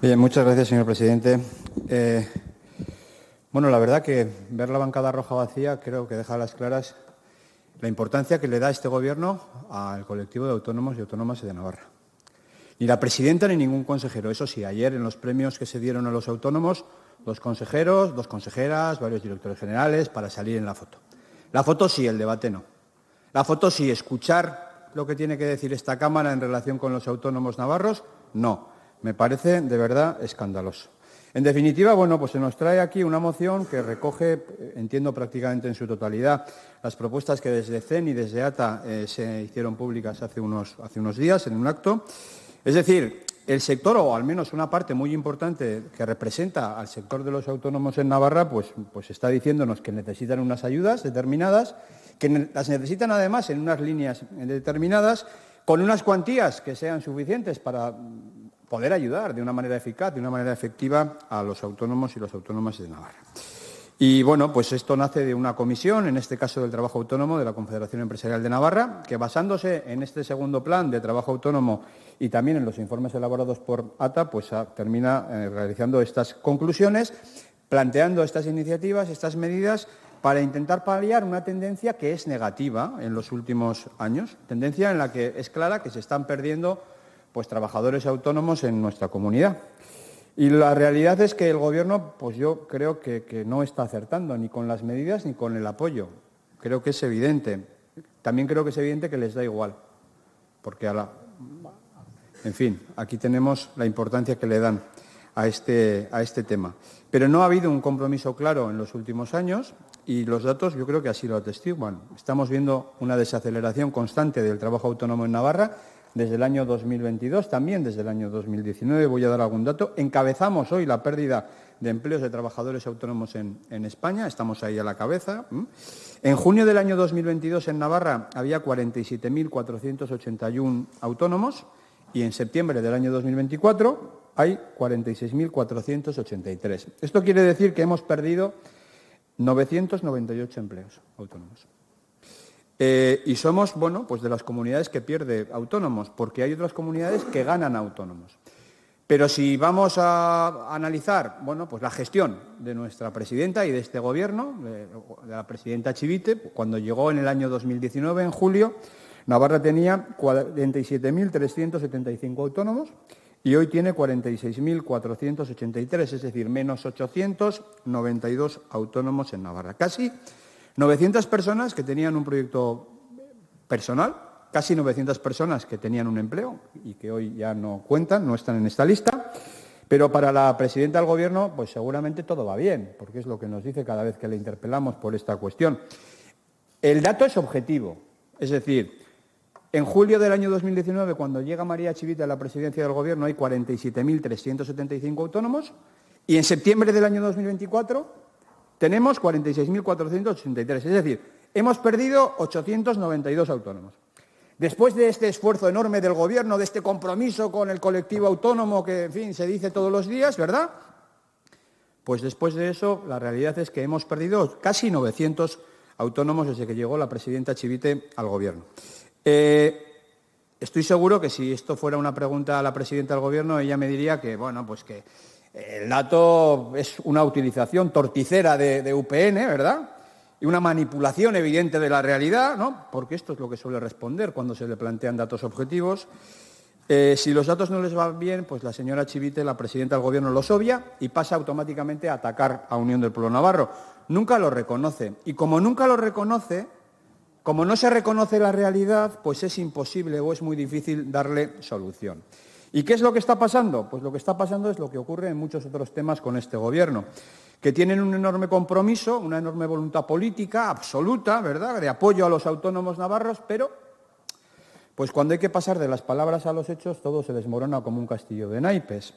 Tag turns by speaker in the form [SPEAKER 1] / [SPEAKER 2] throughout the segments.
[SPEAKER 1] Bien, muchas gracias, señor presidente. Bueno, la verdad que ver la bancada roja vacía creo que deja a las claras la importancia que le da este Gobierno al colectivo de autónomos y autónomas de Navarra. Ni la presidenta ni ningún consejero. Eso sí, ayer en los premios que se dieron a los autónomos, dos consejeros, dos consejeras, varios directores generales para salir en la foto. La foto sí, el debate no. La foto sí, escuchar lo que tiene que decir esta Cámara en relación con los autónomos navarros, no. Me parece de verdad escandaloso. En definitiva, bueno, pues se nos trae aquí una moción que recoge, entiendo prácticamente en su totalidad, las propuestas que desde CEN y desde ATA se hicieron públicas hace unos días en un acto. Es decir, el sector, o al menos una parte muy importante que representa al sector de los autónomos en Navarra, pues está diciéndonos que necesitan unas ayudas determinadas, que las necesitan además en unas líneas determinadas, con unas cuantías que sean suficientes para poder ayudar de una manera eficaz, de una manera efectiva a los autónomos y las autónomas de Navarra. Y, bueno, pues esto nace de una comisión, en este caso del trabajo autónomo de la Confederación Empresarial de Navarra, que basándose en este segundo plan de trabajo autónomo y también en los informes elaborados por ATA, pues termina realizando estas conclusiones, planteando estas iniciativas, estas medidas, para intentar paliar una tendencia que es negativa en los últimos años, tendencia en la que es clara que se están perdiendo pues trabajadores autónomos en nuestra comunidad. Y la realidad es que el Gobierno, pues yo creo que no está acertando ni con las medidas ni con el apoyo. Creo que es evidente. También creo que es evidente que les da igual, porque en fin, aquí tenemos la importancia que le dan a este tema. Pero no ha habido un compromiso claro en los últimos años y los datos yo creo que así lo atestiguan. Estamos viendo una desaceleración constante del trabajo autónomo en Navarra desde el año 2022, también desde el año 2019. Voy a dar algún dato. Encabezamos hoy la pérdida de empleos de trabajadores autónomos en España. Estamos ahí a la cabeza. En junio del año 2022 en Navarra había 47.481 autónomos y en septiembre del año 2024 hay 46.483. Esto quiere decir que hemos perdido 998 empleos autónomos. Y somos, bueno, pues de las comunidades que pierde autónomos, porque hay otras comunidades que ganan autónomos. Pero si vamos a analizar, bueno, pues la gestión de nuestra presidenta y de este Gobierno, de la presidenta Chivite, cuando llegó en el año 2019, en julio, Navarra tenía 47.375 autónomos y hoy tiene 46.483, es decir, menos 892 autónomos en Navarra. Casi 900 personas que tenían un proyecto personal, casi 900 personas que tenían un empleo y que hoy ya no cuentan, no están en esta lista, pero para la presidenta del Gobierno pues seguramente todo va bien, porque es lo que nos dice cada vez que le interpelamos por esta cuestión. El dato es objetivo, es decir, en julio del año 2019, cuando llega María Chivite a la presidencia del Gobierno, hay 47.375 autónomos y en septiembre del año 2024 tenemos 46.483, es decir, hemos perdido 892 autónomos. Después de este esfuerzo enorme del Gobierno, de este compromiso con el colectivo autónomo que, en fin, se dice todos los días, ¿verdad? Pues después de eso, la realidad es que hemos perdido casi 900 autónomos desde que llegó la presidenta Chivite al Gobierno. Estoy seguro que si esto fuera una pregunta a la presidenta del Gobierno, ella me diría que, bueno, pues que el dato es una utilización torticera de UPN, ¿verdad? Y una manipulación evidente de la realidad, ¿no? Porque esto es lo que suele responder cuando se le plantean datos objetivos. Si los datos no les van bien, pues la señora Chivite, la presidenta del Gobierno, los obvia y pasa automáticamente a atacar a Unión del Pueblo Navarro. Nunca lo reconoce. Y como nunca lo reconoce, como no se reconoce la realidad, pues es imposible o es muy difícil darle solución. ¿Y qué es lo que está pasando? Pues lo que está pasando es lo que ocurre en muchos otros temas con este Gobierno, que tienen un enorme compromiso, una enorme voluntad política absoluta, ¿verdad?, de apoyo a los autónomos navarros, pero pues cuando hay que pasar de las palabras a los hechos, todo se desmorona como un castillo de naipes.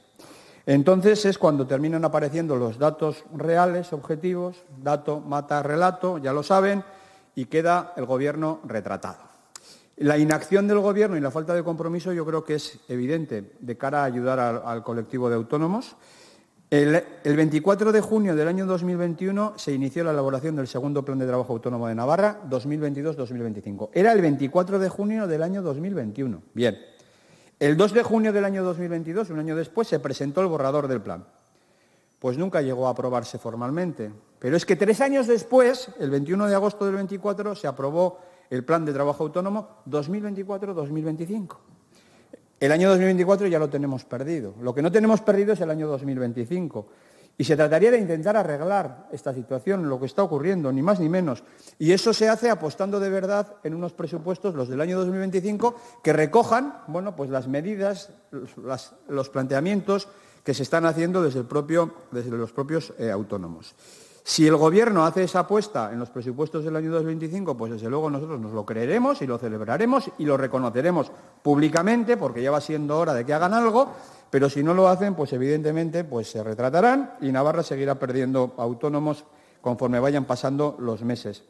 [SPEAKER 1] Entonces es cuando terminan apareciendo los datos reales, objetivos, dato mata relato, ya lo saben, y queda el Gobierno retratado. La inacción del Gobierno y la falta de compromiso yo creo que es evidente de cara a ayudar al colectivo de autónomos. El 24 de junio del año 2021 se inició la elaboración del segundo Plan de Trabajo Autónomo de Navarra 2022-2025. Era el 24 de junio del año 2021. Bien. El 2 de junio del año 2022, un año después, se presentó el borrador del plan. Pues nunca llegó a aprobarse formalmente. Pero es que 3 años después, el 21 de agosto del 24, se aprobó el Plan de Trabajo Autónomo 2024-2025. El año 2024 ya lo tenemos perdido. Lo que no tenemos perdido es el año 2025. Y se trataría de intentar arreglar esta situación, lo que está ocurriendo, ni más ni menos. Y eso se hace apostando de verdad en unos presupuestos, los del año 2025, que recojan, bueno, pues las medidas, los planteamientos que se están haciendo desde los propios autónomos. Si el Gobierno hace esa apuesta en los presupuestos del año 2025, pues desde luego nosotros nos lo creeremos y lo celebraremos y lo reconoceremos públicamente, porque ya va siendo hora de que hagan algo, pero si no lo hacen, pues evidentemente pues se retratarán y Navarra seguirá perdiendo autónomos conforme vayan pasando los meses.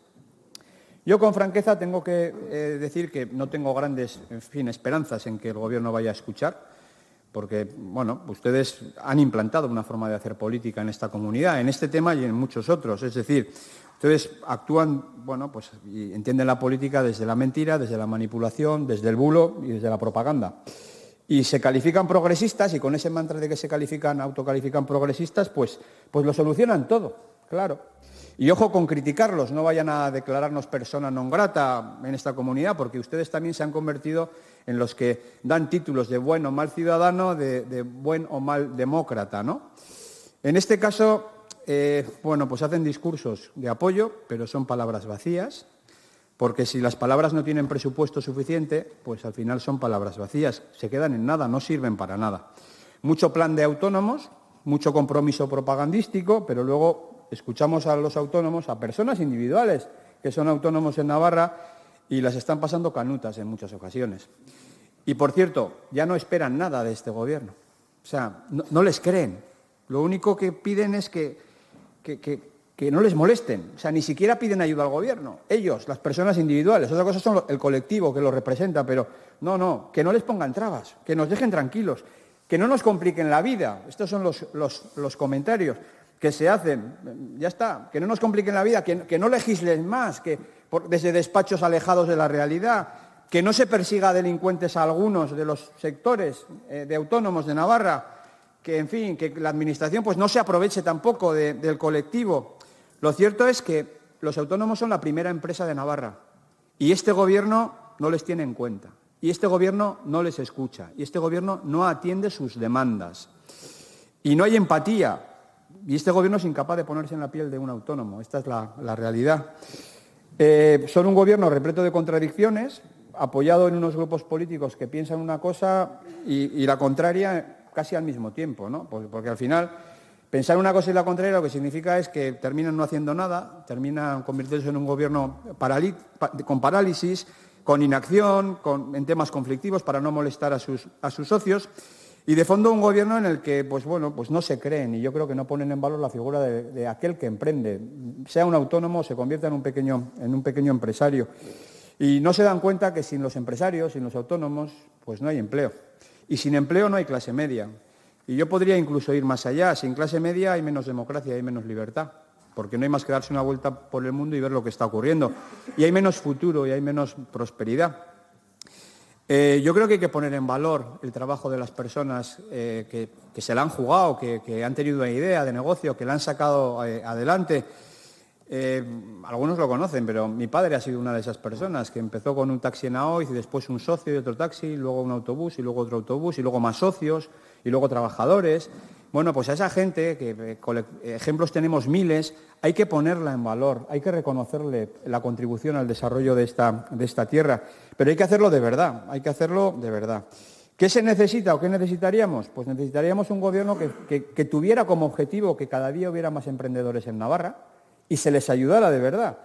[SPEAKER 1] Yo, con franqueza, tengo que decir que no tengo grandes, esperanzas en que el Gobierno vaya a escuchar, porque, bueno, ustedes han implantado una forma de hacer política en esta comunidad, en este tema y en muchos otros. Es decir, ustedes actúan, bueno, pues y entienden la política desde la mentira, desde la manipulación, desde el bulo y desde la propaganda. Y se califican progresistas, y con ese mantra de que se autocalifican progresistas, pues lo solucionan todo, claro. Y ojo con criticarlos, no vayan a declararnos persona non grata en esta comunidad, porque ustedes también se han convertido en los que dan títulos de buen o mal ciudadano, de buen o mal demócrata, ¿no? En este caso, bueno, pues hacen discursos de apoyo, pero son palabras vacías, porque si las palabras no tienen presupuesto suficiente, pues al final son palabras vacías, se quedan en nada, no sirven para nada. Mucho plan de autónomos, mucho compromiso propagandístico, pero luego escuchamos a los autónomos, a personas individuales que son autónomos en Navarra y las están pasando canutas en muchas ocasiones. Y, por cierto, ya no esperan nada de este Gobierno. O sea, no les creen. Lo único que piden es que no les molesten. O sea, ni siquiera piden ayuda al Gobierno. Ellos, las personas individuales. Otra cosa son el colectivo que los representa, pero no, que no les pongan trabas, que nos dejen tranquilos, que no nos compliquen la vida. Estos son los comentarios que se hacen. Ya está, que no nos compliquen la vida, que no legislen más, desde despachos alejados de la realidad, que no se persiga a delincuentes a algunos de los sectores de autónomos de Navarra, que, en fin, que la Administración pues no se aproveche tampoco del colectivo. Lo cierto es que los autónomos son la primera empresa de Navarra y este Gobierno no les tiene en cuenta, y este Gobierno no les escucha, y este Gobierno no atiende sus demandas. Y no hay empatía, y este Gobierno es incapaz de ponerse en la piel de un autónomo. Esta es la realidad. Son un Gobierno repleto de contradicciones, apoyado en unos grupos políticos que piensan una cosa y la contraria casi al mismo tiempo, ¿no? Porque al final pensar una cosa y la contraria lo que significa es que terminan no haciendo nada, terminan convirtiéndose en un Gobierno con parálisis, con inacción, en temas conflictivos para no molestar a sus socios. Y de fondo un Gobierno en el que, pues no se creen, y yo creo que no ponen en valor la figura de aquel que emprende, sea un autónomo o se convierta en un pequeño empresario. Y no se dan cuenta que sin los empresarios, sin los autónomos, pues no hay empleo. Y sin empleo no hay clase media. Y yo podría incluso ir más allá. Sin clase media hay menos democracia, hay menos libertad, porque no hay más que darse una vuelta por el mundo y ver lo que está ocurriendo. Y hay menos futuro y hay menos prosperidad. Yo creo que hay que poner en valor el trabajo de las personas que se la han jugado, que han tenido una idea de negocio, que la han sacado adelante. Algunos lo conocen, pero mi padre ha sido una de esas personas que empezó con un taxi en Aoiz y después un socio y otro taxi, luego un autobús y luego otro autobús y luego más socios y luego trabajadores. Bueno, pues a esa gente, que ejemplos tenemos miles, hay que ponerla en valor, hay que reconocerle la contribución al desarrollo de esta tierra, pero hay que hacerlo de verdad, ¿Qué se necesita o qué necesitaríamos? Pues necesitaríamos un Gobierno que tuviera como objetivo que cada día hubiera más emprendedores en Navarra y se les ayudara de verdad.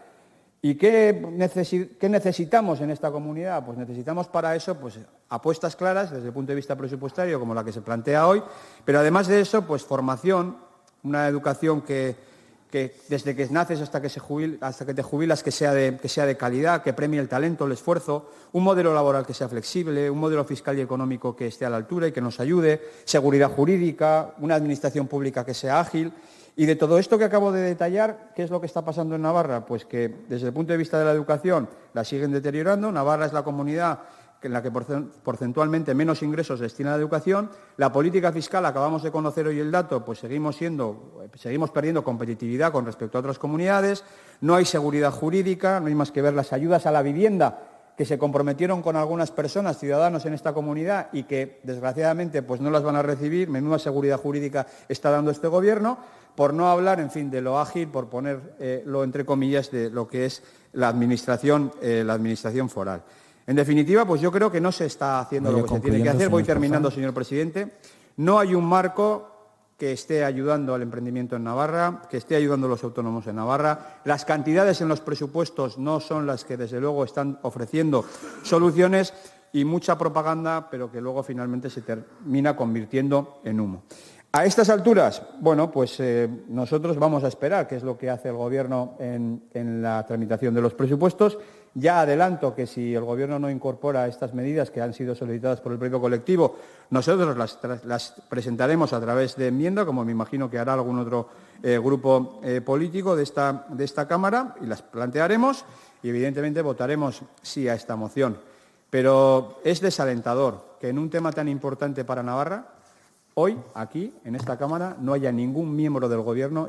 [SPEAKER 1] ¿Y qué necesitamos en esta comunidad? Pues necesitamos para eso pues apuestas claras desde el punto de vista presupuestario, como la que se plantea hoy, pero además de eso, pues formación, una educación que desde que naces hasta que te jubilas que sea de calidad, que premie el talento, el esfuerzo, un modelo laboral que sea flexible, un modelo fiscal y económico que esté a la altura y que nos ayude, seguridad jurídica, una administración pública que sea ágil. Y de todo esto que acabo de detallar, ¿qué es lo que está pasando en Navarra? Pues que desde el punto de vista de la educación la siguen deteriorando. Navarra es la comunidad en la que porcentualmente menos ingresos destina a la educación. La política fiscal, acabamos de conocer hoy el dato, pues seguimos perdiendo competitividad con respecto a otras comunidades. No hay seguridad jurídica, no hay más que ver las ayudas a la vivienda que se comprometieron con algunas personas, ciudadanos en esta comunidad, y que, desgraciadamente, pues no las van a recibir. Menuda seguridad jurídica está dando este Gobierno, por no hablar, en fin, de lo ágil, por ponerlo entre comillas, de lo que es la administración foral. En definitiva, pues yo creo que no se está haciendo lo que se tiene que hacer. Voy terminando, señor presidente. No hay un marco que esté ayudando al emprendimiento en Navarra, que esté ayudando a los autónomos en Navarra. Las cantidades en los presupuestos no son las que, desde luego, están ofreciendo soluciones, y mucha propaganda, pero que luego finalmente se termina convirtiendo en humo. A estas alturas, bueno, pues nosotros vamos a esperar qué es lo que hace el Gobierno en la tramitación de los presupuestos. Ya adelanto que si el Gobierno no incorpora estas medidas que han sido solicitadas por el propio colectivo, nosotros las presentaremos a través de enmienda, como me imagino que hará algún otro grupo político de esta Cámara, y las plantearemos y, evidentemente, votaremos sí a esta moción. Pero es desalentador que en un tema tan importante para Navarra, hoy, aquí, en esta Cámara, no haya ningún miembro del Gobierno